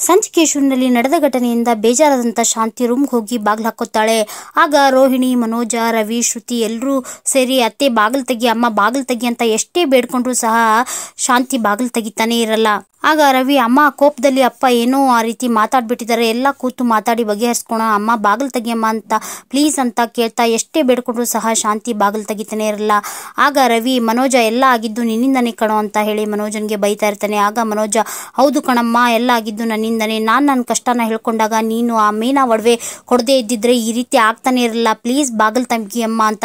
ಸಂಚಿಕೇಶ್ವರನಲ್ಲಿ ನಡೆದ ಘಟನೆಯಿಂದ ಬೇಜಾರಾದಂತ ಶಾಂತಿ ರೂಮ್ಗೆ ಹೋಗಿ ಬಾಗಿಲು ಹಾಕೋತಾಳೆ. ಆಗ ರೋಹಿಣಿ, ಮನೋಜ, ರವಿ, ಶ್ರುತಿ ಎಲ್ಲರೂ ಸೇರಿ ಅತ್ತೆ ಬಾಗಿಲು ತೆಗಿ, ಅಮ್ಮ ಬಾಗಿಲು ತೆಗಿ ಅಂತ ಎಷ್ಟೇ ಬೇಡ್ಕೊಂಡ್ರು ಸಹ ಶಾಂತಿ ಬಾಗಿಲು ತೆಗಿತಾನೆ ಇರಲ್ಲ. ಆಗ ರವಿ, ಅಮ್ಮ ಕೋಪದಲ್ಲಿ ಅಪ್ಪ ಏನೋ ಆ ರೀತಿ ಮಾತಾಡ್ಬಿಟ್ಟಿದ್ದಾರೆ, ಎಲ್ಲ ಕೂತು ಮಾತಾಡಿ ಬಗೆಹರಿಸ್ಕೋಣ, ಅಮ್ಮ ಬಾಗಿಲು ತೆಗಿಯಮ್ಮ ಅಂತ ಪ್ಲೀಸ್ ಅಂತ ಕೇಳ್ತಾ ಎಷ್ಟೇ ಬೇಡ್ಕೊಂಡ್ರು ಸಹ ಶಾಂತಿ ಬಾಗಿಲು ತೆಗಿತಾನೆ ಇರಲ್ಲ. ಆಗ ರವಿ, ಮನೋಜ ಎಲ್ಲ ಆಗಿದ್ದು ನಿನ್ನಿಂದನೇ ಕಣೋ ಅಂತ ಹೇಳಿ ಮನೋಜನ್ಗೆ ಬೈತಾ ಇರ್ತಾನೆ. ಆಗ ಮನೋಜ, ಹೌದು ಕಣಮ್ಮ, ಎಲ್ಲ ಆಗಿದ್ದು ನನ್ನಿಂದನೇ, ನನ್ನ ಕಷ್ಟನ ಹೇಳ್ಕೊಂಡಾಗ ನೀನು ಆ ಮೀನಾ ಒಡವೆ ಕೊಡದೆ ಇದ್ದಿದ್ರೆ ಈ ರೀತಿ ಆಗ್ತಾನೆ ಇರಲ್ಲ, ಪ್ಲೀಸ್ ಬಾಗಿಲು ತೆಗಿಯಮ್ಮ ಅಂತ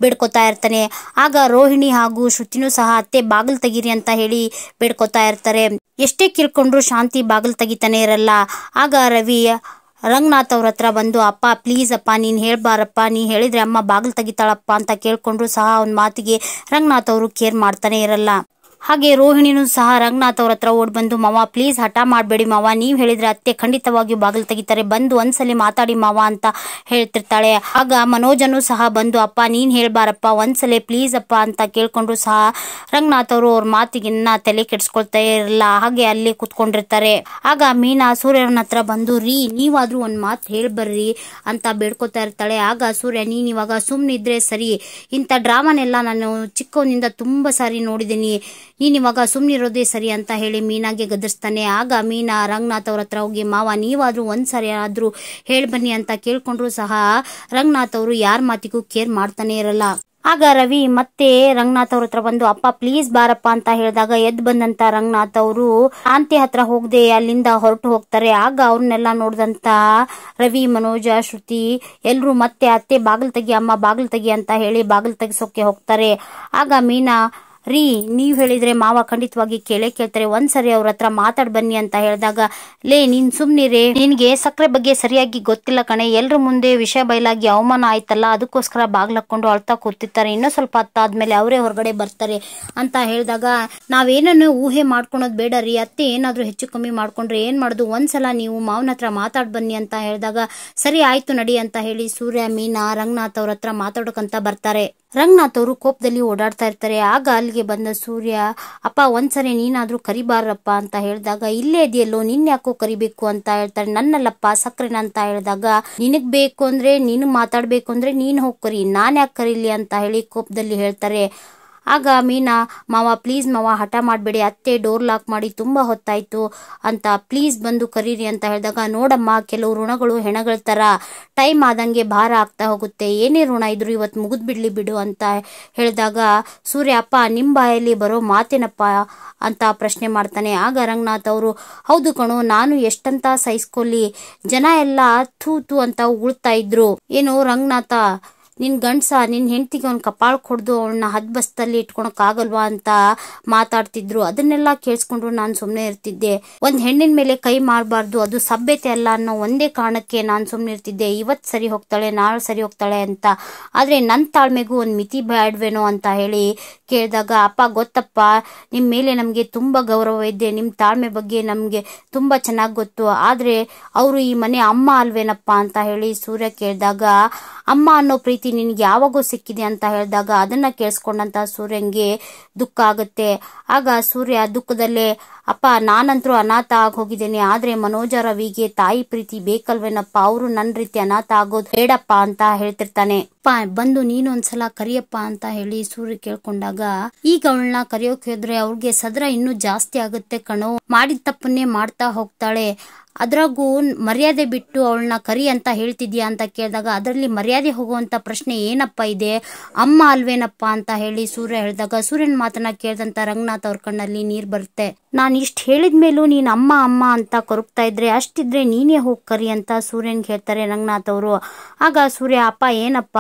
ಬೇಡ್ಕೊತಾ ಇರ್ತಾನೆ. ಆಗ ರೋಹಿಣಿ ಹಾಗೂ ಶ್ರುತಿನೂ ಸಹ ಅತ್ತೆ ಬಾಗಿಲು ತೆಗೀರಿ ಅಂತ ಹೇಳಿ ಬೇಡ್ಕೊತಾ ಇರ್ತಾರೆ. ಎಷ್ಟೇ ಕೇಳ್ಕೊಂಡ್ರು ಶಾಂತಿ ಬಾಗಿಲು ತೆಗಿತಾನೆ ಇರಲ್ಲ. ಆಗ ರವಿ ರಂಗನಾಥ್ ಅವ್ರ ಹತ್ರ ಬಂದು, ಅಪ್ಪ ಪ್ಲೀಸ್ ಅಪ್ಪ ನೀನು ಹೇಳ್ಬಾರಪ್ಪ, ನೀ ಹೇಳಿದ್ರೆ ಅಮ್ಮ ಬಾಗಿಲು ತೆಗಿತಾಳಪ್ಪ ಅಂತ ಕೇಳ್ಕೊಂಡ್ರು ಸಹ ಅವನ ಮಾತಿಗೆ ರಂಗನಾಥ್ ಅವರು ಕೇರ್ ಮಾಡ್ತಾನೆ ಇರಲ್ಲ. ಹಾಗೆ ರೋಹಿಣಿನೂ ಸಹ ರಂಗನಾಥ್ ಅವ್ರ ಹತ್ರ ಓಡ್ ಬಂದು, ಮಾವ ಪ್ಲೀಸ್ ಹಠ ಮಾಡಬೇಡಿ ಮಾವ, ನೀವು ಹೇಳಿದ್ರೆ ಅತ್ತೆ ಖಂಡಿತವಾಗಿಯೂ ಬಾಗಿಲು ತೆಗಿತಾರೆ, ಬಂದು ಒಂದ್ಸಲಿ ಮಾತಾಡಿ ಮಾವ ಅಂತ ಹೇಳ್ತಿರ್ತಾಳೆ. ಆಗ ಮನೋಜನು ಸಹ ಬಂದು, ಅಪ್ಪ ನೀನ್ ಹೇಳ್ಬಾರಪ್ಪ, ಒಂದ್ಸಲಿ ಪ್ಲೀಸ್ ಅಪ್ಪ ಅಂತ ಕೇಳ್ಕೊಂಡ್ರು ಸಹ ರಂಗನಾಥ್ ಅವರು ಅವ್ರ ಮಾತಿಗಿನ್ನ ತಲೆ ಕೆಡ್ಸ್ಕೊಳ್ತಾ ಇರಲ್ಲ. ಹಾಗೆ ಅಲ್ಲಿ ಕುತ್ಕೊಂಡಿರ್ತಾರೆ. ಆಗ ಮೀನಾ ಸೂರ್ಯನ ಹತ್ರ ಬಂದು, ರೀ ನೀವಾದ್ರೂ ಒಂದ್ ಮಾತು ಹೇಳ್ಬರ್ರಿ ಅಂತ ಬೇಡ್ಕೊತಾ ಇರ್ತಾಳೆ. ಆಗ ಸೂರ್ಯ, ನೀನ್ ಇವಾಗ ಸುಮ್ನಿದ್ರೆ ಸರಿ, ಇಂಥ ಡ್ರಾಮಾನೆಲ್ಲ ನಾನು ಚಿಕ್ಕವನಿಂದ ತುಂಬಾ ಸಾರಿ ನೋಡಿದ್ದೀನಿ, ನೀನ್ ಇವಾಗ ಸುಮ್ನಿರೋದೇ ಸರಿ ಅಂತ ಹೇಳಿ ಮೀನಾಗೆ ಗದರ್ಸ್ತಾನೆ. ಆಗ ಮೀನಾ ರಂಗನಾಥ್ ಅವ್ರ ಹತ್ರ ಹೋಗಿ, ಮಾವ ನೀವಾದ್ರೂ ಒಂದ್ಸರಿ ಆದ್ರೂ ಹೇಳ್ಬನ್ನಿ ಅಂತ ಕೇಳ್ಕೊಂಡ್ರು ಸಹ ರಂಗನಾಥ್ ಅವರು ಯಾರ ಮಾತಿಗೂ ಕೇರ್ ಮಾಡ್ತಾನೆ ಇರಲ್ಲ. ಆಗ ರವಿ ಮತ್ತೆ ರಂಗನಾಥ್ ಅವ್ರ ಹತ್ರ ಬಂದು, ಅಪ್ಪ ಪ್ಲೀಸ್ ಬಾರಪ್ಪ ಅಂತ ಹೇಳಿದಾಗ ಎದ್ದು ಬಂದಂತ ರಂಗನಾಥ್ ಅವರು ಶಾಂತಿ ಹತ್ರ ಹೋಗದೆ ಅಲ್ಲಿಂದ ಹೊರಟು ಹೋಗ್ತಾರೆ. ಆಗ ಅವ್ರನ್ನೆಲ್ಲ ನೋಡಿದಂತ ರವಿ, ಮನೋಜ, ಶ್ರುತಿ ಎಲ್ರು ಮತ್ತೆ ಅತ್ತೆ ಬಾಗಿಲು ತೆಗಿ, ಅಮ್ಮ ಬಾಗಿಲು ತೆಗಿ ಅಂತ ಹೇಳಿ ಬಾಗಿಲು ತೆಗಿಸೋಕೆ ಹೋಗ್ತಾರೆ. ಆಗ ಮೀನಾ, ರೀ ನೀವ್ ಹೇಳಿದ್ರೆ ಮಾವ ಖಂಡಿತವಾಗಿ ಕೇಳ್ತಾರೆ, ಒಂದ್ಸರಿ ಅವ್ರ ಹತ್ರ ಮಾತಾಡ್ ಬನ್ನಿ ಅಂತ ಹೇಳಿದಾಗ, ಲೇ ನೀನ್ ಸುಮ್ನಿರೇ, ನಿನ್ಗೆ ಸಕ್ಕರೆ ಬಗ್ಗೆ ಸರಿಯಾಗಿ ಗೊತ್ತಿಲ್ಲ ಕಣೆ, ಎಲ್ರ ಮುಂದೆ ವಿಷಯ ಬಯಲಾಗಿ ಅವಮಾನ ಆಯ್ತಲ್ಲ, ಅದಕ್ಕೋಸ್ಕರ ಬಾಗ್ಲು ಹಾಕೊಂಡು ಅಳ್ತಾ ಕೂತಿರ್ತಾರೆ, ಇನ್ನೂ ಸ್ವಲ್ಪ ಹೊತ್ತಾದ್ಮೇಲೆ ಅವರೇ ಹೊರಗಡೆ ಬರ್ತಾರೆ ಅಂತ ಹೇಳಿದಾಗ, ನಾವೇನನ್ನು ಊಹೆ ಮಾಡ್ಕೊಳೋದ್ ಬೇಡ ರೀ, ಅತ್ತೆ ಏನಾದ್ರೂ ಹೆಚ್ಚು ಕಮ್ಮಿ ಮಾಡ್ಕೊಂಡ್ರೆ ಏನ್ ಮಾಡುದು, ಒಂದ್ಸಲ ನೀವು ಮಾವನ ಹತ್ರ ಮಾತಾಡ್ ಬನ್ನಿ ಅಂತ ಹೇಳಿದಾಗ, ಸರಿ ಆಯ್ತು ನಡಿ ಅಂತ ಹೇಳಿ ಸೂರ್ಯ, ಮೀನಾ ರಂಗನಾಥ್ ಅವ್ರ ಹತ್ರ ಮಾತಾಡೋಕಂತ ಬರ್ತಾರೆ. ರಂಗನಾಥ್ ಅವರು ಕೋಪದಲ್ಲಿ ಓಡಾಡ್ತಾ ಇರ್ತಾರೆ. ಆಗ ಅಲ್ಲಿಗೆ ಬಂದ ಸೂರ್ಯ, ಅಪ್ಪ ಒಂದ್ಸರಿ ನೀನಾದ್ರೂ ಕರಿಬಾರಪ್ಪ ಅಂತ ಹೇಳಿದಾಗ, ಇಲ್ಲೇ ಇದೆಯಲ್ಲೋ ನಿನ್ ಯಾಕೋ ಕರಿಬೇಕು ಅಂತ ಹೇಳ್ತಾರೆ. ನನ್ನಲ್ಲಪ್ಪ ಸಕ್ರೆನ ಅಂತ ಹೇಳಿದಾಗ, ನಿನಗ್ ಬೇಕು ಅಂದ್ರೆ ನೀನು ಮಾತಾಡ್ಬೇಕು ಅಂದ್ರೆ ನೀನ್ ಹೋಗ್ ಕರಿ, ನಾನ್ ಯಾಕೆ ಕರೀಲಿ ಅಂತ ಹೇಳಿ ಕೋಪದಲ್ಲಿ ಹೇಳ್ತಾರೆ. ಆಗ ಮೀನಾ, ಮಾವ ಪ್ಲೀಸ್ ಮಾವ ಹಠ ಮಾಡಬೇಡಿ, ಅತ್ತೆ ಡೋರ್ ಲಾಕ್ ಮಾಡಿ ತುಂಬಾ ಹೊತ್ತಾಯ್ತು ಅಂತ ಪ್ಲೀಸ್ ಬಂದು ಕರೀರಿ ಅಂತ ಹೇಳಿದಾಗ, ನೋಡಮ್ಮ ಕೆಲವು ಋಣಗಳು ಹೆಣಗಳ ತರ ಟೈಮ್ ಆದಂಗೆ ಭಾರ ಆಗ್ತಾ ಹೋಗುತ್ತೆ, ಏನೇ ಋಣ ಇದ್ರು ಇವತ್ತು ಮುಗಿದ್ ಬಿಡ್ಲಿ ಬಿಡು ಅಂತ ಹೇಳಿದಾಗ ಸೂರ್ಯ, ಅಪ್ಪ ನಿಮ್ ಬಾಯಲ್ಲಿ ಬರೋ ಮಾತೇನಪ್ಪ ಅಂತ ಪ್ರಶ್ನೆ ಮಾಡ್ತಾನೆ. ಆಗ ರಂಗನಾಥ್ ಅವರು, ಹೌದು ಕಣೋ, ನಾನು ಎಷ್ಟಂತ ಸಹಿಸ್ಕೊಲ್ಲಿ, ಜನ ಎಲ್ಲ ಥೂ ಅಂತ ಉಗುಳ್ತಾ ಇದ್ರು, ಏನೋ ರಂಗನಾಥ ನಿನ್ ಗಂಡ್ಸ ನಿನ್ ಹೆಂಡತಿಗೆ ಅವ್ನ ಕಪಾಳ ಕೊಡ್ದು ಅವಳನ್ನ ಹದ್ಬಸ್ತಲ್ಲಿ ಇಟ್ಕೊಳಕ್ ಆಗಲ್ವಾ ಅಂತ ಮಾತಾಡ್ತಿದ್ರು, ಅದನ್ನೆಲ್ಲ ಕೇಳಿಸ್ಕೊಂಡ್ರು ನಾನು ಸುಮ್ನೆ ಇರ್ತಿದ್ದೆ, ಒಂದ್ ಹೆಣ್ಣಿನ ಮೇಲೆ ಕೈ ಮಾಡಬಾರ್ದು, ಅದು ಸಭ್ಯತೆ ಅಲ್ಲ ಅನ್ನೋ ಒಂದೇ ಕಾರಣಕ್ಕೆ ನಾನ್ ಸುಮ್ನೆ ಇರ್ತಿದ್ದೆ, ಇವತ್ ಸರಿ ಹೋಗ್ತಾಳೆ ನಾಳೆ ಸರಿ ಹೋಗ್ತಾಳೆ ಅಂತ, ಆದ್ರೆ ನನ್ ತಾಳ್ಮೆಗೂ ಒಂದ್ ಮಿತಿ ಬ್ಯಾಡ್ವೇನೋ ಅಂತ ಹೇಳಿ ಕೇಳಿದಾಗ, ಅಪ್ಪ ಗೊತ್ತಪ್ಪ ನಿಮ್ ಮೇಲೆ ನಮ್ಗೆ ತುಂಬಾ ಗೌರವ ಇದೆ, ನಿಮ್ ತಾಳ್ಮೆ ಬಗ್ಗೆ ನಮ್ಗೆ ತುಂಬಾ ಚೆನ್ನಾಗ್ ಗೊತ್ತು, ಆದ್ರೆ ಅವರು ಈ ಮನೆ ಅಮ್ಮ ಅಲ್ವೇನಪ್ಪ ಅಂತ ಹೇಳಿ ಸೂರ್ಯ ಕೇಳಿದಾಗ, ಅಮ್ಮ ಅನ್ನೋ ಪ್ರೀತಿ ನಿನ್ಗೆ ಯಾವಾಗೋ ಸಿಕ್ಕಿದೆ ಅಂತ ಹೇಳಿದಾಗ ಅದನ್ನ ಕೇಳಿಸ್ಕೊಂಡಂತ ಸೂರ್ಯಂಗೆ ದುಃಖ ಆಗುತ್ತೆ. ಆಗ ಸೂರ್ಯ ದುಃಖದಲ್ಲೇ, ಅಪ್ಪ ನಾನಂತರೂ ಅನಾಥ ಆಗೋಗಿದ್ದೇನೆ, ಆದ್ರೆ ಮನೋಜ ರವಿಗೆ ತಾಯಿ ಪ್ರೀತಿ ಬೇಕಲ್ವೇನಪ್ಪ, ಅವರು ನನ್ ರೀತಿ ಅನಾಥ ಆಗೋದು ಬೇಡಪ್ಪ ಅಂತ ಹೇಳ್ತಿರ್ತಾನೆ. ಬಂದು ನೀನೊಂದ್ಸಲ ಕರಿಯಪ್ಪ ಅಂತ ಹೇಳಿ ಸೂರ್ಯ ಕೇಳ್ಕೊಂಡಾಗ, ಈಗ ಅವಳನ್ನ ಕರಿಯೋಕೆ ಹೋದ್ರೆ ಅವ್ರಿಗೆ ಸದರ ಇನ್ನೂ ಜಾಸ್ತಿ ಆಗುತ್ತೆ ಕಣೋ, ಮಾಡಿದ ತಪ್ಪನ್ನೇ ಮಾಡ್ತಾ ಹೋಗ್ತಾಳೆ, ಅದ್ರಾಗೂ ಮರ್ಯಾದೆ ಬಿಟ್ಟು ಅವಳನ್ನ ಕರಿ ಅಂತ ಹೇಳ್ತಿದ್ಯಾ ಅಂತ ಕೇಳಿದಾಗ, ಅದರಲ್ಲಿ ಮರ್ಯಾದೆ ಹೋಗುವಂತ ಪ್ರಶ್ನೆ ಏನಪ್ಪ ಇದೆ, ಅಮ್ಮ ಅಲ್ವೇನಪ್ಪ ಅಂತ ಹೇಳಿ ಸೂರ್ಯ ಹೇಳಿದಾಗ, ಸೂರ್ಯನ ಮಾತನ್ನ ಕೇಳಿದಂತ ರಂಗನಾಥ್ ಅವ್ರ ಕಣ್ಣಲ್ಲಿ ನೀರ್ ಬರುತ್ತೆ. ನಾನ್ ಇಷ್ಟ ಹೇಳಿದ್ಮೇಲೂ ನೀನ್ ಅಮ್ಮ ಅಮ್ಮ ಅಂತ ಕೊರಗ್ತಾ ಇದ್ರೆ, ಅಷ್ಟಿದ್ರೆ ನೀನೇ ಹೋಗ್ ಕರಿ ಅಂತ ಸೂರ್ಯನ್ಗೆ ಹೇಳ್ತಾರೆ ರಂಗನಾಥ್ ಅವರು. ಆಗ ಸೂರ್ಯ, ಅಪ್ಪ ಏನಪ್ಪ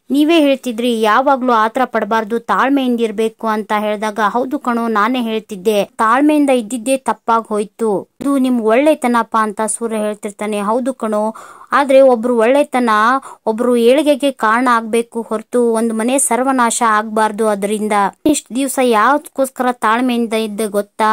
ನೀವೇ ಹೇಳ್ತಿದ್ರಿ ಯಾವಾಗ್ಲೂ ಆತರ ಪಡಬಾರ್ದು, ತಾಳ್ಮೆಯಿಂದ ಇರ್ಬೇಕು ಅಂತ ಹೇಳಿದಾಗ, ಹೌದು ಕಣೋ ನಾನೇ ಹೇಳ್ತಿದ್ದೆ, ತಾಳ್ಮೆಯಿಂದ ಇದ್ದಿದ್ದೇ ತಪ್ಪಾಗಿ ಹೋಯ್ತು, ಇದು ನಿಮ್ ಒಳ್ಳೆತನಪ್ಪ ಅಂತ ಸೂರ್ಯ ಹೇಳ್ತಿರ್ತಾನೆ. ಹೌದು ಕಣೋ, ಆದ್ರೆ ಒಬ್ರು ಒಳ್ಳೆತನ ಒಬ್ರು ಏಳಿಗೆಗೆ ಕಾರಣ ಆಗ್ಬೇಕು ಹೊರತು ಒಂದು ಮನೆ ಸರ್ವನಾಶ ಆಗ್ಬಾರ್ದು. ಅದರಿಂದ ಇಷ್ಟ ದಿವಸ ಯಾವ್ದಕ್ಕೋಸ್ಕರ ತಾಳ್ಮೆಯಿಂದ ಇದ್ದೆ ಗೊತ್ತಾ,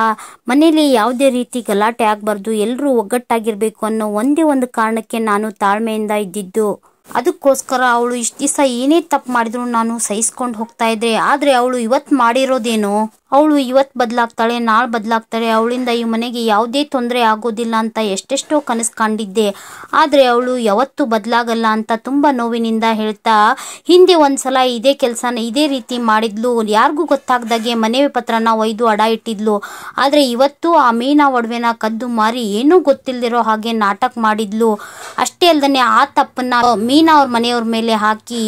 ಮನೇಲಿ ಯಾವುದೇ ರೀತಿ ಗಲಾಟೆ ಆಗ್ಬಾರ್ದು, ಎಲ್ರೂ ಒಗ್ಗಟ್ಟಾಗಿರ್ಬೇಕು ಅನ್ನೋ ಒಂದೇ ಒಂದು ಕಾರಣಕ್ಕೆ ನಾನು ತಾಳ್ಮೆಯಿಂದ ಇದ್ದಿದ್ದು, ಅದಕ್ಕೋಸ್ಕರ ಅವಳು ಇಷ್ಟ ದಿವಸ ಏನೇ ತಪ್ಪು ಮಾಡಿದ್ರು ನಾನು ಸಹಿಸ್ಕೊಂಡು ಹೋಗ್ತಾ ಇದ್ದೆ, ಆದ್ರೆ ಅವಳು ಇವತ್ ಮಾಡಿರೋದೇನು ಅವಳು ಇವತ್ತು ಬದಲಾಗ್ತಾಳೆ, ನಾಳೆ ಬದಲಾಗ್ತಾಳೆ, ಅವಳಿಂದ ಈ ಮನೆಗೆ ಯಾವುದೇ ತೊಂದರೆ ಆಗೋದಿಲ್ಲ ಅಂತ ಎಷ್ಟೆಷ್ಟೋ ಕನಸು ಕಂಡಿದ್ದೆ. ಆದರೆ ಅವಳು ಯಾವತ್ತೂ ಬದಲಾಗಲ್ಲ ಅಂತ ತುಂಬ ನೋವಿನಿಂದ ಹೇಳ್ತಾ, ಹಿಂದೆ ಒಂದ್ಸಲ ಇದೇ ಕೆಲಸನ ಇದೇ ರೀತಿ ಮಾಡಿದ್ಲು, ಯಾರಿಗೂ ಗೊತ್ತಾಗ್ದಾಗೆ ಮನೆ ಪತ್ರನ ಒಯ್ದು ಅಡ ಇಟ್ಟಿದ್ಲು. ಆದರೆ ಇವತ್ತು ಆ ಮೀನಾ ಒಡವೆನ ಕದ್ದು ಮಾರಿ ಏನೂ ಗೊತ್ತಿಲ್ಲದಿರೋ ಹಾಗೆ ನಾಟಕ ಮಾಡಿದ್ಲು. ಅಷ್ಟೇ ಅಲ್ದೇ ಆ ತಪ್ಪನ್ನ ಮೀನಾ ಅವ್ರ ಮನೆಯವ್ರ ಮೇಲೆ ಹಾಕಿ,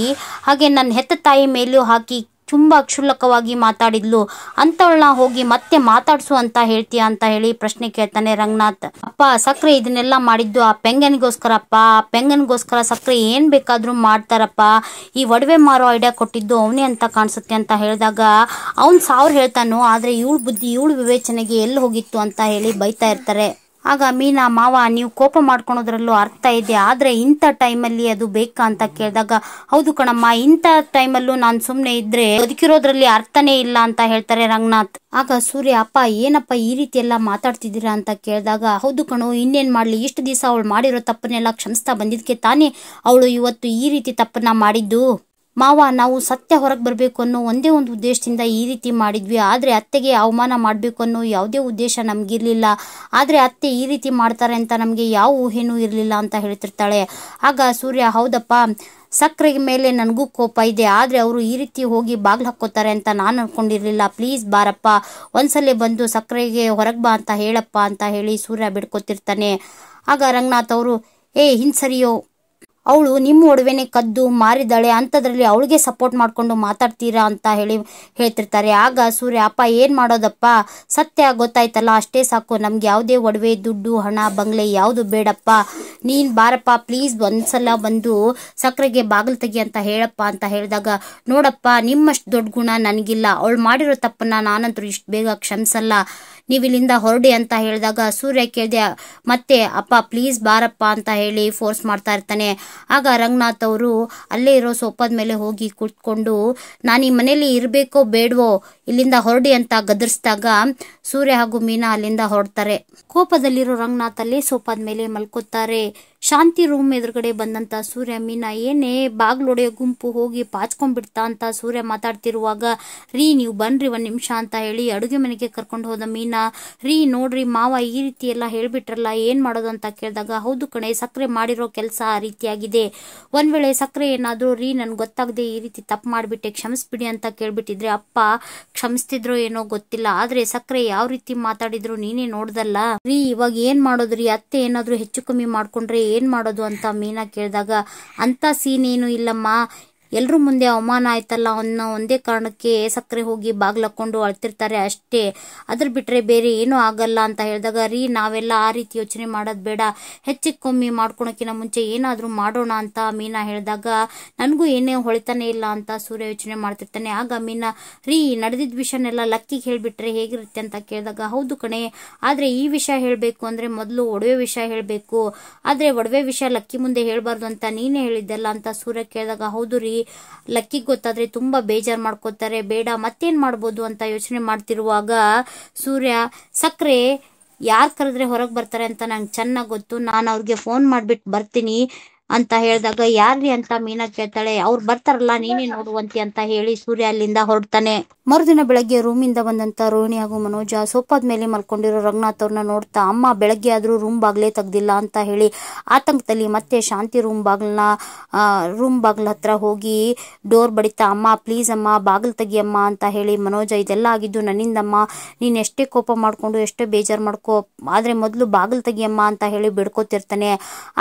ಹಾಗೆ ನನ್ನ ಹೆತ್ತ ತಾಯಿ ಮೇಲೂ ಹಾಕಿ ತುಂಬಾ ಕ್ಷುಲ್ಲಕವಾಗಿ ಮಾತಾಡಿದ್ಲು. ಅಂತವಳನ್ನ ಹೋಗಿ ಮತ್ತೆ ಮಾತಾಡ್ಸು ಅಂತ ಹೇಳ್ತೀಯ ಅಂತ ಹೇಳಿ ಪ್ರಶ್ನೆ ಕೇಳ್ತಾನೆ ರಂಗನಾಥ್. ಅಪ್ಪ, ಸಕ್ರೆ ಇದನ್ನೆಲ್ಲ ಮಾಡಿದ್ದು ಆ ಪೆಂಗನಿಗೋಸ್ಕರಪ್ಪ, ಆ ಪೆಂಗನಿಗೋಸ್ಕರ ಸಕ್ರೆ ಏನ್ ಬೇಕಾದ್ರೂ ಮಾಡ್ತಾರಪ್ಪ, ಈ ಒಡವೆ ಮಾರೋ ಐಡಿಯಾ ಕೊಟ್ಟಿದ್ದು ಅವನೇ ಅಂತ ಕಾಣಿಸುತ್ತೆ ಅಂತ ಹೇಳಿದಾಗ ಅವ್ನ್ 1000 ಹೇಳ್ತಾನೋ, ಆದ್ರೆ ಇವಳ ಬುದ್ಧಿ ಇವಳ ವಿವೇಚನೆಗೆ ಎಲ್ಲಿ ಹೋಗಿತ್ತು ಅಂತ ಹೇಳಿ ಬೈತಾ ಇರ್ತಾರೆ. ಆಗ ಮೀನಾ, ಮಾವ ನೀವು ಕೋಪ ಮಾಡ್ಕೊಳೋದ್ರಲ್ಲೂ ಅರ್ಥ ಇದೆ, ಆದ್ರೆ ಇಂಥ ಟೈಮಲ್ಲಿ ಅದು ಬೇಕಾ ಅಂತ ಕೇಳಿದಾಗ, ಹೌದು ಕಣಮ್ಮ, ಇಂಥ ಟೈಮಲ್ಲೂ ನಾನು ಸುಮ್ಮನೆ ಇದ್ರೆ ಬದುಕಿರೋದ್ರಲ್ಲಿ ಅರ್ಥನೇ ಇಲ್ಲ ಅಂತ ಹೇಳ್ತಾರೆ ರಂಗನಾಥ್. ಆಗ ಸೂರ್ಯ, ಅಪ್ಪ ಏನಪ್ಪ ಈ ರೀತಿ ಎಲ್ಲ ಮಾತಾಡ್ತಿದ್ದೀರಾ ಅಂತ ಕೇಳಿದಾಗ, ಹೌದು ಕಣೋ, ಇನ್ನೇನ್ ಮಾಡ್ಲಿ, ಇಷ್ಟು ದಿವಸ ಅವಳು ಮಾಡಿರೋ ತಪ್ಪನ್ನೆಲ್ಲ ಕ್ಷಮಿಸ್ತಾ ಬಂದಿದ್ಕೆ ತಾನೇ ಅವಳು ಇವತ್ತು ಈ ರೀತಿ ತಪ್ಪನ್ನ ಮಾಡಿದ್ದು. ಮಾವ, ನಾವು ಸತ್ಯ ಹೊರಗೆ ಬರಬೇಕು ಅನ್ನೋ ಒಂದೇ ಒಂದು ಉದ್ದೇಶದಿಂದ ಈ ರೀತಿ ಮಾಡಿದ್ವಿ, ಆದರೆ ಅತ್ತೆಗೆ ಅವಮಾನ ಮಾಡಬೇಕು ಅನ್ನೋ ಯಾವುದೇ ಉದ್ದೇಶ ನಮಗಿರಲಿಲ್ಲ. ಆದರೆ ಅತ್ತೆ ಈ ರೀತಿ ಮಾಡ್ತಾರೆ ಅಂತ ನಮಗೆ ಯಾವ ಊಹೆನೂ ಇರಲಿಲ್ಲ ಅಂತ ಹೇಳ್ತಿರ್ತಾಳೆ. ಆಗ ಸೂರ್ಯ, ಹೌದಪ್ಪ, ಸಕ್ರೆ ಮೇಲೆ ನನಗೂ ಕೋಪ ಇದೆ, ಆದರೆ ಅವರು ಈ ರೀತಿ ಹೋಗಿ ಬಾಗ್ಲು ಹಾಕ್ಕೋತಾರೆ ಅಂತ ನಾನು ಅನ್ಕೊಂಡಿರ್ಲಿಲ್ಲ. ಪ್ಲೀಸ್ ಬಾರಪ್ಪ, ಒಂದ್ಸಲ ಬಂದು ಸಕ್ರೆಗೆ ಹೊರಗೆ ಬಾ ಅಂತ ಹೇಳಪ್ಪ ಅಂತ ಹೇಳಿ ಸೂರ್ಯ ಬಿಡ್ಕೊತಿರ್ತಾನೆ. ಆಗ ರಂಗನಾಥ್ ಅವರು, ಹಿಂಸರಿಯೋ, ಅವಳು ನಿಮ್ಮ ಒಡವೆನೆ ಕದ್ದು ಮಾರಿದಾಳೆ, ಅಂಥದ್ರಲ್ಲಿ ಅವಳಿಗೆ ಸಪೋರ್ಟ್ ಮಾಡ್ಕೊಂಡು ಮಾತಾಡ್ತೀರಾ ಅಂತ ಹೇಳಿ ಹೇಳ್ತಿರ್ತಾರೆ. ಆಗ ಸೂರ್ಯ, ಅಪ್ಪ ಏನ್ ಮಾಡೋದಪ್ಪ, ಸತ್ಯ ಗೊತ್ತಾಯ್ತಲ್ಲ ಅಷ್ಟೇ ಸಾಕು, ನಮ್ಗೆ ಯಾವುದೇ ಒಡವೆ, ದುಡ್ಡು, ಹಣ, ಬಂಗ್ಲೆ ಯಾವುದು ಬೇಡಪ್ಪ, ನೀನ್ ಬಾರಪ್ಪ ಪ್ಲೀಸ್, ಒಂದ್ಸಲ ಬಂದು ಸಕ್ರೆಗೆ ಬಾಗಿಲು ತೆಗಿ ಅಂತ ಹೇಳಪ್ಪ ಅಂತ ಹೇಳಿದಾಗ, ನೋಡಪ್ಪ, ನಿಮ್ಮಷ್ಟು ದೊಡ್ಡ ಗುಣ ನನಗಿಲ್ಲ, ಅವಳು ಮಾಡಿರೋ ತಪ್ಪನ್ನ ನಾನಂತೂ ಇಷ್ಟು ಬೇಗ ಕ್ಷಮಿಸಲ್ಲ, ನೀವಿಲ್ಲಿಂದ ಹೊರಡಿ ಅಂತ ಹೇಳಿದಾಗ ಸೂರ್ಯ ಕೇಳಿದೆ ಮತ್ತೆ, ಅಪ್ಪ ಪ್ಲೀಸ್ ಬಾರಪ್ಪ ಅಂತ ಹೇಳಿ ಫೋರ್ಸ್ ಮಾಡ್ತಾ ಇರ್ತಾನೆ. ಆಗ ರಂಗನಾಥ್ ಅವರು ಅಲ್ಲೇ ಇರೋ ಸೋಫಾದ ಮೇಲೆ ಹೋಗಿ ಕುತ್ಕೊಂಡು, ನಾನು ಈ ಮನೇಲಿ ಇರಬೇಕೋ ಬೇಡವೋ, ಇಲ್ಲಿಂದ ಹೊರಡಿ ಅಂತ ಗದರ್ಸಿದಾಗ ಸೂರ್ಯ ಹಾಗೂ ಮೀನಾ ಅಲ್ಲಿಂದ ಹೊರಡ್ತಾರೆ. ಕೋಪದಲ್ಲಿರೋ ರಂಗನಾಥ್ ಅಲ್ಲೇ ಸೋಫಾದ ಮೇಲೆ ಮಲ್ಕೋತಾರೆ. ಶಾಂತಿ ರೂಮ್ ಎದುರುಗಡೆ ಬಂದಂತ ಸೂರ್ಯ, ಮೀನಾ ಏನೇ ಬಾಗ್ಲೊಡೆಯೋ ಗುಂಪು ಹೋಗಿ ಪಾಚ್ಕೊಂಡ್ಬಿಡ್ತಾ ಅಂತ ಸೂರ್ಯ ಮಾತಾಡ್ತಿರುವಾಗ, ರೀ ನೀವು ಬನ್ರಿ ಒಂದ್ ನಿಮಿಷ ಅಂತ ಹೇಳಿ ಅಡುಗೆ ಮನೆಗೆ ಕರ್ಕೊಂಡು ಹೋದ ಮೀನಾ, ರೀ ನೋಡ್ರಿ ಮಾವ ಈ ರೀತಿ ಎಲ್ಲ ಹೇಳ್ಬಿಟ್ರಲ್ಲ, ಏನ್ ಮಾಡೋದು ಅಂತ ಕೇಳಿದಾಗ, ಹೌದು ಕಣೆ, ಸಕ್ರೆ ಮಾಡಿರೋ ಕೆಲಸ ಆ ರೀತಿಯಾಗಿದೆ, ಒಂದ್ ವೇಳೆ ಸಕ್ರೆ ಏನಾದ್ರು ರೀ ನನ್ಗೆ ಗೊತ್ತಾಗದೆ ಈ ರೀತಿ ತಪ್ಪು ಮಾಡ್ಬಿಟ್ಟೆ, ಕ್ಷಮಿಸ್ಬಿಡಿ ಅಂತ ಕೇಳ್ಬಿಟ್ಟಿದ್ರೆ ಅಪ್ಪ ಕ್ಷಮಿಸ್ತಿದ್ರೋ ಏನೋ ಗೊತ್ತಿಲ್ಲ, ಆದ್ರೆ ಸಕ್ರೆ ಯಾವ ರೀತಿ ಮಾತಾಡಿದ್ರು ನೀನೇ ನೋಡ್ದಲ್ಲ ರೀ, ಇವಾಗ ಏನ್ ಮಾಡೋದ್ರಿ, ಅತ್ತೆ ಏನಾದ್ರು ಹೆಚ್ಚು ಕಮ್ಮಿ ಮಾಡ್ಕೊಂಡ್ರೆ ಏನ್ ಮಾಡೋದು ಅಂತ ಮೀನಾ ಕೇಳಿದಾಗ, ಅಂತ ಸೀನ್ ಏನು ಇಲ್ಲಮ್ಮ, ಎಲ್ರೂ ಮುಂದೆ ಅವಮಾನ ಆಯ್ತಲ್ಲ ಅನ್ನೋ ಒಂದೇ ಕಾರಣಕ್ಕೆ ಸಕ್ಕರೆ ಹೋಗಿ ಬಾಗ್ಲಾಕೊಂಡು ಅಳ್ತಿರ್ತಾರೆ ಅಷ್ಟೇ, ಅದ್ರ ಬಿಟ್ರೆ ಬೇರೆ ಏನೂ ಆಗಲ್ಲ ಅಂತ ಹೇಳಿದಾಗ, ರೀ ನಾವೆಲ್ಲ ಆ ರೀತಿ ಯೋಚನೆ ಮಾಡೋದು ಬೇಡ, ಹೆಚ್ಚಿಗೆ ಕಮ್ಮಿ ಮಾಡ್ಕೊಳಕಿನ ಮುಂಚೆ ಏನಾದ್ರೂ ಮಾಡೋಣ ಅಂತ ಮೀನಾ ಹೇಳಿದಾಗ, ನನಗೂ ಏನೇ ಹೊಳಿತಾನೆ ಇಲ್ಲ ಅಂತ ಸೂರ್ಯ ಯೋಚನೆ ಮಾಡ್ತಿರ್ತಾನೆ. ಆಗ ಮೀನಾ, ರೀ ನಡೆದಿದ್ದ ವಿಷಯನೆಲ್ಲ ಲಕ್ಕಿಗೆ ಹೇಳ್ಬಿಟ್ರೆ ಹೇಗಿರುತ್ತೆ ಅಂತ ಕೇಳಿದಾಗ, ಹೌದು ಕಣೆ, ಆದ್ರೆ ಈ ವಿಷಯ ಹೇಳ್ಬೇಕು ಅಂದ್ರೆ ಮೊದಲು ಒಡವೆ ವಿಷಯ ಹೇಳ್ಬೇಕು, ಆದ್ರೆ ಒಡವೆ ವಿಷಯ ಲಕ್ಕಿ ಮುಂದೆ ಹೇಳ್ಬಾರ್ದು ಅಂತ ನೀನೇ ಹೇಳಿದ್ದಲ್ಲ ಅಂತ ಸೂರ್ಯ ಕೇಳಿದಾಗ, ಹೌದು ರೀ, ಲಕ್ಕಿಗೆ ಗೊತ್ತಾದ್ರೆ ತುಂಬಾ ಬೇಜಾರ್ ಮಾಡ್ಕೋತಾರೆ, ಬೇಡ ಮತ್ತೇನ್ ಮಾಡ್ಬೋದು ಅಂತ ಯೋಚನೆ ಮಾಡ್ತಿರುವಾಗ ಸೂರ್ಯ, ಸಕ್ರೆ ಯಾರ್ ಕರೆದ್ರೆ ಹೊರಗೆ ಬರ್ತಾರೆ ಅಂತ ನಂಗೆ ಚೆನ್ನಾಗ್ ಗೊತ್ತು, ನಾನು ಅವ್ರಿಗೆ ಫೋನ್ ಮಾಡ್ಬಿಟ್ಟು ಬರ್ತೀನಿ ಅಂತ ಹೇಳಿದಾಗ, ಯಾರ್ರಿ ಅಂತ ಮೀನಾ ಕೇಳ್ತಾಳೆ. ಅವ್ರು ಬರ್ತಾರಲ್ಲ ನೀನೇ ನೋಡುವಂತಿ ಅಂತ ಹೇಳಿ ಸೂರ್ಯ ಅಲ್ಲಿಂದ ಹೊರಡ್ತಾನೆ. ಮರುದಿನ ಬೆಳಗ್ಗೆ ರೂಮಿಂದ ಬಂದಂತ ರೋಹಿಣಿ ಹಾಗೂ ಮನೋಜ ಸೋಫಾದ ಮೇಲೆ ಮಲ್ಕೊಂಡಿರೋ ರಂಗನಾಥ್ ಅವ್ರನ್ನ ನೋಡ್ತಾ, ಅಮ್ಮ ಬೆಳಗ್ಗೆ ಆದ್ರೂ ರೂಮ್ ಬಾಗ್ಲೇ ತೆಗ್ದಿಲ್ಲ ಅಂತ ಹೇಳಿ ಆತಂಕದಲ್ಲಿ ಮತ್ತೆ ಶಾಂತಿ ರೂಮ್ ಬಾಗ್ಲ ಹತ್ರ ಹೋಗಿ ಡೋರ್ ಬಡಿತಾ, ಅಮ್ಮ ಪ್ಲೀಸ್ ಅಮ್ಮ ಬಾಗಿಲು ತೆಗಿಯಮ್ಮ ಅಂತ ಹೇಳಿ, ಮನೋಜ ಇದೆಲ್ಲ ಆಗಿದ್ದು ನನ್ನಿಂದಮ್ಮ, ನೀನ್ ಎಷ್ಟೇ ಕೋಪ ಮಾಡ್ಕೊಂಡು ಎಷ್ಟೇ ಬೇಜಾರ್ ಮಾಡ್ಕೋ, ಆದ್ರೆ ಮೊದ್ಲು ಬಾಗಿಲು ತೆಗಿಯಮ್ಮ ಅಂತ ಹೇಳಿ ಬಿಡ್ಕೋತಿರ್ತಾನೆ.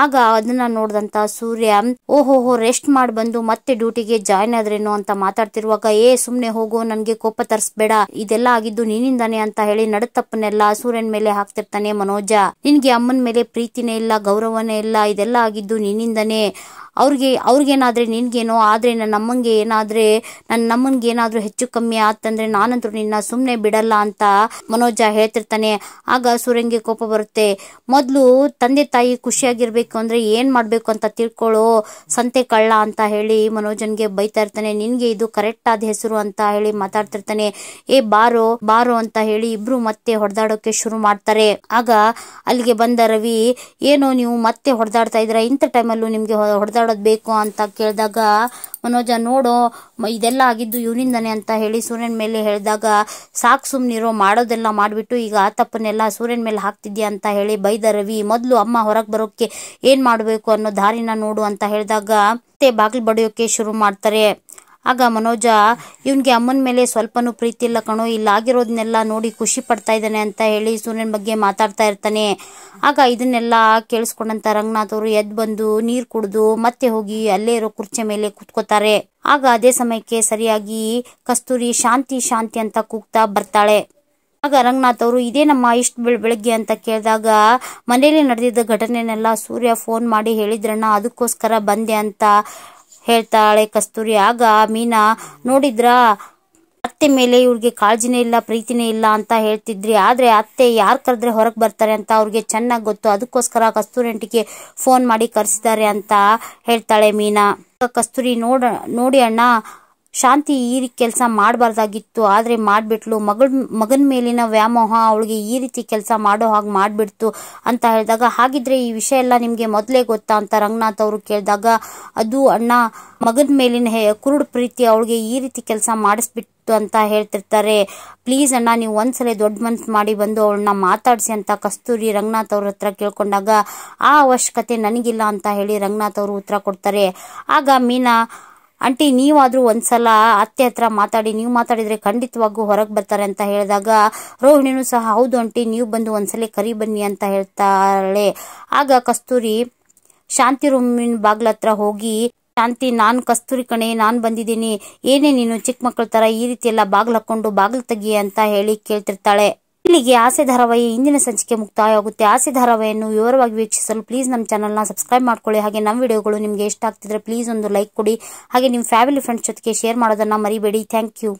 ಆಗ ಅದನ್ನ ನೋಡ್ದಂತ ಸೂರ್ಯ, ಓಹೋಹೋ ರೆಸ್ಟ್ ಮಾಡಿ ಬಂದು ಮತ್ತೆ ಡ್ಯೂಟಿಗೆ ಜಾಯ್ನ್ ಆದ್ರೇನು ಅಂತ ಮಾತಾಡ್ತಿರುವಾಗ, ಸುಮ್ನೆ ಹೋಗೋ, ನನ್ಗೆ ಕೋಪ ತರಿಸ್ಬೇಡ, ಇದೆಲ್ಲ ಆಗಿದ್ದು ನೀನಿಂದಾನೆ ಅಂತ ಹೇಳಿ ನಡತಪ್ಪನ್ನೆಲ್ಲ ಸೂರ್ಯನ್ ಮೇಲೆ ಹಾಕ್ತಿರ್ತಾನೆ ಮನೋಜ. ನಿನ್ಗೆ ಅಮ್ಮನ ಮೇಲೆ ಪ್ರೀತಿನೇ ಇಲ್ಲ, ಗೌರವನೇ ಇಲ್ಲ, ಇದೆಲ್ಲ ಆಗಿದ್ದು ನೀನಿಂದಾನೆ, ಅವ್ರಿಗೇನಾದ್ರೆ ನಿನ್ಗೇನೋ, ಆದ್ರೆ ನನ್ನ ನಮ್ಮನ್ಗೆ ಏನಾದ್ರೂ ಹೆಚ್ಚು ಕಮ್ಮಿ ಆತಂದ್ರೆ ನಾನಂತೂ ನಿನ್ನ ಸುಮ್ನೆ ಬಿಡಲ್ಲ ಅಂತ ಮನೋಜ ಹೇಳ್ತಿರ್ತಾನೆ. ಆಗ ಸೂರ್ಯನ್ಗೆ ಕೋಪ ಬರುತ್ತೆ. ಮೊದ್ಲು ತಂದೆ ತಾಯಿ ಖುಷಿಯಾಗಿರ್ಬೇಕು ಅಂದ್ರೆ ಏನ್ ಮಾಡ್ಬೇಕು ಅಂತ ತಿಳ್ಕೊಳ್ಳೋ ಸಂತೆ ಕಳ್ಳ ಅಂತ ಹೇಳಿ ಮನೋಜನ್ಗೆ ಬೈತಾ ಇರ್ತಾನೆ. ನಿನ್ಗೆ ಇದು ಕರೆಕ್ಟ್ ಆದ ಹೆಸರು ಅಂತ ಹೇಳಿ ಮಾತಾಡ್ತಿರ್ತಾನೆ. ಬಾರೋ ಅಂತ ಹೇಳಿ ಇಬ್ರು ಮತ್ತೆ ಹೊಡೆದಾಡೋಕೆ ಶುರು ಮಾಡ್ತಾರೆ. ಆಗ ಅಲ್ಲಿಗೆ ಬಂದ ರವಿ, ಏನೋ ನೀವು ಮತ್ತೆ ಹೊಡೆದಾಡ್ತಾ ಇದ್ರ, ಇಂಥ ಟೈಮಲ್ಲೂ ನಿಮ್ಗೆ ಮಾತಾಡೋದು ಬೇಕು ಅಂತ ಕೇಳಿದಾಗ ಮನೋಜ ನೋಡು ಇದೆಲ್ಲ ಆಗಿದ್ದು ಇವನಿಂದಾನೆ ಅಂತ ಹೇಳಿ ಸೂರ್ಯನ ಮೇಲೆ ಹೇಳಿದಾಗ ಸಾಕು ಸುಮ್ನಿರೋ, ಮಾಡೋದೆಲ್ಲ ಮಾಡ್ಬಿಟ್ಟು ಈಗ ಆ ತಪ್ಪನ್ನೆಲ್ಲ ಸೂರ್ಯನ ಮೇಲೆ ಹಾಕ್ತಿದ್ಯಾ ಅಂತ ಹೇಳಿ ಬೈದ ರವಿ. ಮೊದಲು ಅಮ್ಮ ಹೊರಗೆ ಬರೋಕೆ ಏನ್ ಮಾಡಬೇಕು ಅನ್ನೋ ದಾರಿನ ನೋಡು ಅಂತ ಹೇಳಿದಾಗ ಮತ್ತೆ ಬಾಗಿಲು ಬಡಿಯೋಕೆ ಶುರು ಮಾಡ್ತಾರೆ. ಆಗ ಮನೋಜ ಇವನ್ಗೆ ಅಮ್ಮನ ಮೇಲೆ ಸ್ವಲ್ಪನೂ ಪ್ರೀತಿ ಇಲ್ಲ ಕಣೋ, ಇಲ್ಲಾಗಿರೋದನ್ನೆಲ್ಲ ನೋಡಿ ಖುಷಿ ಪಡ್ತಾ ಇದ್ದಾನೆ ಅಂತ ಹೇಳಿ ಸೂರ್ಯನ ಬಗ್ಗೆ ಮಾತಾಡ್ತಾ ಇರ್ತಾನೆ. ಆಗ ಇದನ್ನೆಲ್ಲ ಕೇಳಿಸ್ಕೊಂಡಂತ ರಂಗನಾಥ್ ಅವರು ಎದ್ದು ಬಂದು ನೀರು ಕುಡಿದು ಮತ್ತೆ ಹೋಗಿ ಅಲ್ಲೇ ಇರೋ ಕುರ್ಚಿ ಮೇಲೆ ಕುತ್ಕೋತಾರೆ. ಆಗ ಅದೇ ಸಮಯಕ್ಕೆ ಸರಿಯಾಗಿ ಕಸ್ತೂರಿ ಶಾಂತಿ ಶಾಂತಿ ಅಂತ ಕೂಗ್ತಾ ಬರ್ತಾಳೆ. ಆಗ ರಂಗನಾಥ್ ಅವರು ಇದೇನಮ್ಮ ಇಷ್ಟು ಬೆಳಗ್ಗೆ ಅಂತ ಕೇಳಿದಾಗ ಮನೇಲಿ ನಡೆದಿದ್ದ ಘಟನೆನೆಲ್ಲ ಸೂರ್ಯ ಫೋನ್ ಮಾಡಿ ಹೇಳಿದ್ರಣ್ಣ, ಅದಕ್ಕೋಸ್ಕರ ಬಂದೆ ಅಂತ ಹೇಳ್ತಾಳೆ ಕಸ್ತೂರಿ. ಆಗ ಮೀನಾ ನೋಡಿದ್ರ ಅತ್ತೆ ಮೇಲೆ ಇವ್ರಿಗೆ ಕಾಳಜಿನೇ ಇಲ್ಲ ಪ್ರೀತಿನೇ ಇಲ್ಲ ಅಂತ ಹೇಳ್ತಿದ್ರಿ, ಆದ್ರೆ ಅತ್ತೆ ಯಾರು ಕರೆದ್ರೆ ಹೊರಗೆ ಬರ್ತಾರೆ ಅಂತ ಅವ್ರಿಗೆ ಚೆನ್ನಾಗಿ ಗೊತ್ತು, ಅದಕ್ಕೋಸ್ಕರ ಕಸ್ತೂರಿ ಆಂಟಿಗೆ ಫೋನ್ ಮಾಡಿ ಕರೆಸಿದ್ದಾರೆ ಅಂತ ಹೇಳ್ತಾಳೆ ಮೀನಾ. ಕಸ್ತೂರಿ ನೋಡಿ ಅಣ್ಣ, ಶಾಂತಿ ಈ ಕೆಲಸ ಮಾಡಬಾರ್ದಾಗಿತ್ತು, ಆದ್ರೆ ಮಾಡ್ಬಿಟ್ಲು. ಮಗನ ಮೇಲಿನ ವ್ಯಾಮೋಹ ಅವಳಿಗೆ ಈ ರೀತಿ ಕೆಲಸ ಮಾಡೋ ಹಾಗೆ ಮಾಡ್ಬಿಡ್ತು ಅಂತ ಹೇಳಿದಾಗ, ಹಾಗಿದ್ರೆ ಈ ವಿಷಯ ಎಲ್ಲ ನಿಮ್ಗೆ ಮೊದಲೇ ಗೊತ್ತಾ ಅಂತ ರಂಗನಾಥ್ ಅವರು ಕೇಳಿದಾಗ, ಅದು ಅಣ್ಣ ಮಗನ ಮೇಲಿನ ಕುರುಡು ಪ್ರೀತಿ ಅವಳಿಗೆ ಈ ರೀತಿ ಕೆಲಸ ಮಾಡಿಸ್ಬಿಟ್ಟು ಅಂತ ಹೇಳ್ತಿರ್ತಾರೆ. ಪ್ಲೀಸ್ ಅಣ್ಣ, ನೀವು ಒಂದ್ಸಲ ದೊಡ್ಡ ಮನ್ಸು ಮಾಡಿ ಬಂದು ಅವಳನ್ನ ಮಾತಾಡಿಸಿ ಅಂತ ಕಸ್ತೂರಿ ರಂಗನಾಥ್ ಅವ್ರ ಹತ್ರ ಕೇಳ್ಕೊಂಡಾಗ, ಆ ಅವಶ್ಯಕತೆ ನನಗಿಲ್ಲ ಅಂತ ಹೇಳಿ ರಂಗನಾಥ್ ಅವರು ಉತ್ತರ ಕೊಡ್ತಾರೆ. ಆಗ ಮೀನಾ, ಆಂಟಿ ನೀವಾದ್ರೂ ಒಂದ್ಸಲ ಅತ್ತೆ ಹತ್ರ ಮಾತಾಡಿ, ನೀವು ಮಾತಾಡಿದ್ರೆ ಖಂಡಿತವಾಗೂ ಹೊರಗೆ ಬರ್ತಾರೆ ಅಂತ ಹೇಳಿದಾಗ ರೋಹಿಣಿನೂ ಸಹ ಹೌದು ಆಂಟಿ, ನೀವು ಬಂದು ಒಂದ್ಸಲ ಕರಿ ಬನ್ನಿ ಅಂತ ಹೇಳ್ತಾಳೆ. ಆಗ ಕಸ್ತೂರಿ ಶಾಂತಿ ರೂಮಿನ ಬಾಗ್ಲ ಹತ್ರ ಹೋಗಿ, ಶಾಂತಿ ನಾನ್ ಕಸ್ತೂರಿ ಕಣೆ, ನಾನ್ ಬಂದಿದ್ದೀನಿ, ಏನೇ ನೀನು ಚಿಕ್ಕ ಮಕ್ಕಳ ತರ ಈ ರೀತಿ ಎಲ್ಲ ಬಾಗ್ಲು ಹಾಕೊಂಡು ಬಾಗ್ಲು ತೆಗಿ ಅಂತ ಹೇಳಿ ಕೇಳ್ತಿರ್ತಾಳೆ. ಇಲ್ಲಿಗೆ ಆಸೆ ಧಾರಾವಾಹಿ ಇಂದಿನ ಸಂಚಿಕೆ ಮುಕ್ತಾಯ ಆಗುತ್ತೆ. ಆಸೆ ಧಾರಾವಾಹಿಯನ್ನು ವಿವರವಾಗಿ ವೀಕ್ಷಿಸಲು ಪ್ಲೀಸ್ ನಮ್ಮ ಚಾನಲ್ನ ಸಬ್ಸ್ಕ್ರೈಬ್ ಮಾಡ್ಕೊಳ್ಳಿ. ಹಾಗೆ ನಮ್ಮ ವಿಡಿಯೋಗಳು ನಿಮಗೆ ಇಷ್ಟ ಆಗ್ತಿದ್ರೆ ಪ್ಲೀಸ್ ಒಂದು ಲೈಕ್ ಕೊಡಿ. ಹಾಗೆ ನಿಮ್ಮ ಫ್ಯಾಮಿಲಿ ಫ್ರೆಂಡ್ಸ್ ಜೊತೆಗೆ ಶೇರ್ ಮಾಡೋದನ್ನ ಮರಿಬೇಡಿ. Thank you.